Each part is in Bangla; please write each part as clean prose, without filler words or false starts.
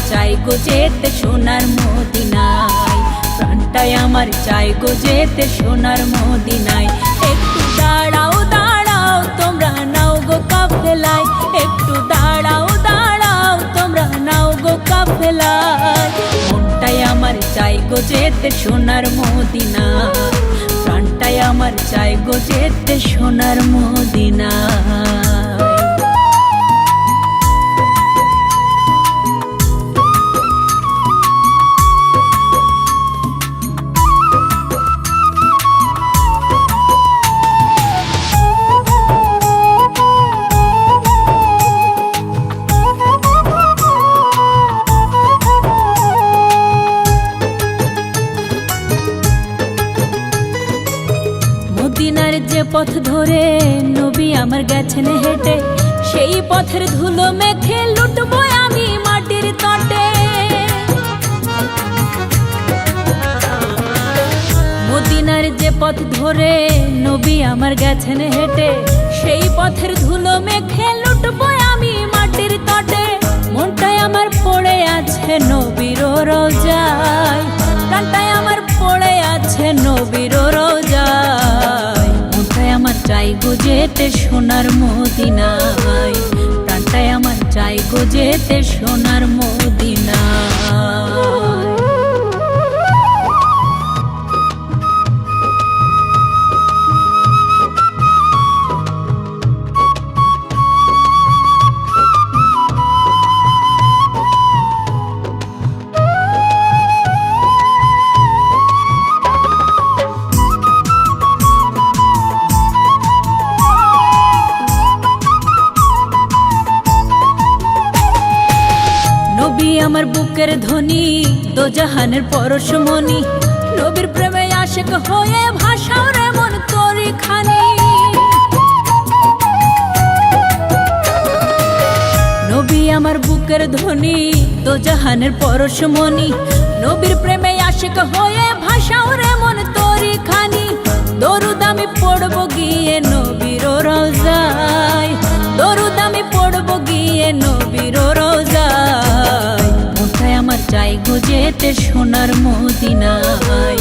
চাই গো যেতে সোনার মদিনায়, প্রাণটাই আমার চাই গো যেতে সোনার মদিনায়। একটু দাঁড়াও দাঁড়াও তোমরা নাও গো কাফেলায়, একটু দাঁড়াও দাঁড়াও তোমরা নাও গো কাফেলায়। মনটাই আমার চাই গো যেতে সোনার মদিনায়, প্রাণটাই আমার চাই গো যেতে সোনার মদিনায়। মদিনার যে পথ ধরে নবী আমার গেছেন হেঁটে, সেই পথের ধুলো মেখে লুটবো আমি মাটির তটে। মদিনার যে পথ ধরে নবী আমার গেছেন হেঁটে, সেই পথের ধুলো মেখে লুটবো আমি মাটির তটে। মনটাই আমার পড়ে আছে নবীর রোজায়, প্রাণটাই আমার পড়ে আছে নবীর রোজায়। মনটাই আমার চাই গো যেতে সোনার মদিনায়, প্রাণটাই আমার চাই গো যেতে সোনার মদিনায়। নবী আমার বুকের ধ্বনি, দোজাহানের পরশমণি, নবীর প্রেমে আশিক হয়ে ভাষাও রে মন তোরি খানি। নবী আমার বুকের ধ্বনি, দোজাহানের পরশমণি, নবীর প্রেমে আশিক হয়ে ভাষাও রে মন তোরি খানি। দরুদ আমি পড়বো গিয়ে নবীর রোজায়, দরুদ আমি পড়বো গিয়ে নবীর রোজায়। মনটাই আমার চাই গো যেতে সোনার মদিনায়,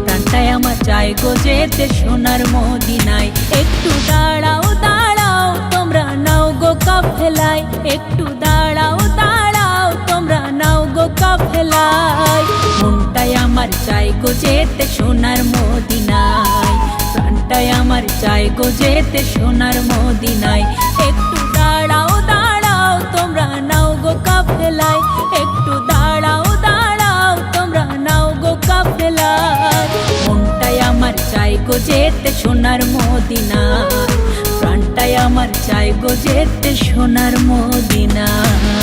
প্রাণটাই আমার চাই গো যেতে সোনার মদিনায়। একটু দাঁড়াও দাঁড়াও তোমরা নাও গো কাফেলায়, একটু দাঁড়াও দাঁড়াও তোমরা নাও গো কাফেলায়। মনটাই আমার চাই গো যেতে সোনার মদিনায়, প্রাণটাই আমার চাই গো যেতে সোনার মদিনায়। একটু দাঁড়াও দাঁড়াও তোমরা নাও গো কাফেলায়, একটু দাঁড়াও দাঁড়াও তোমরা নাও গো কাফেলায়। মনটাই আমার চাই গো যেতে সোনার মদিনায়, প্রাণটাই আমার চাই গো যেতে সোনার মদিনায়।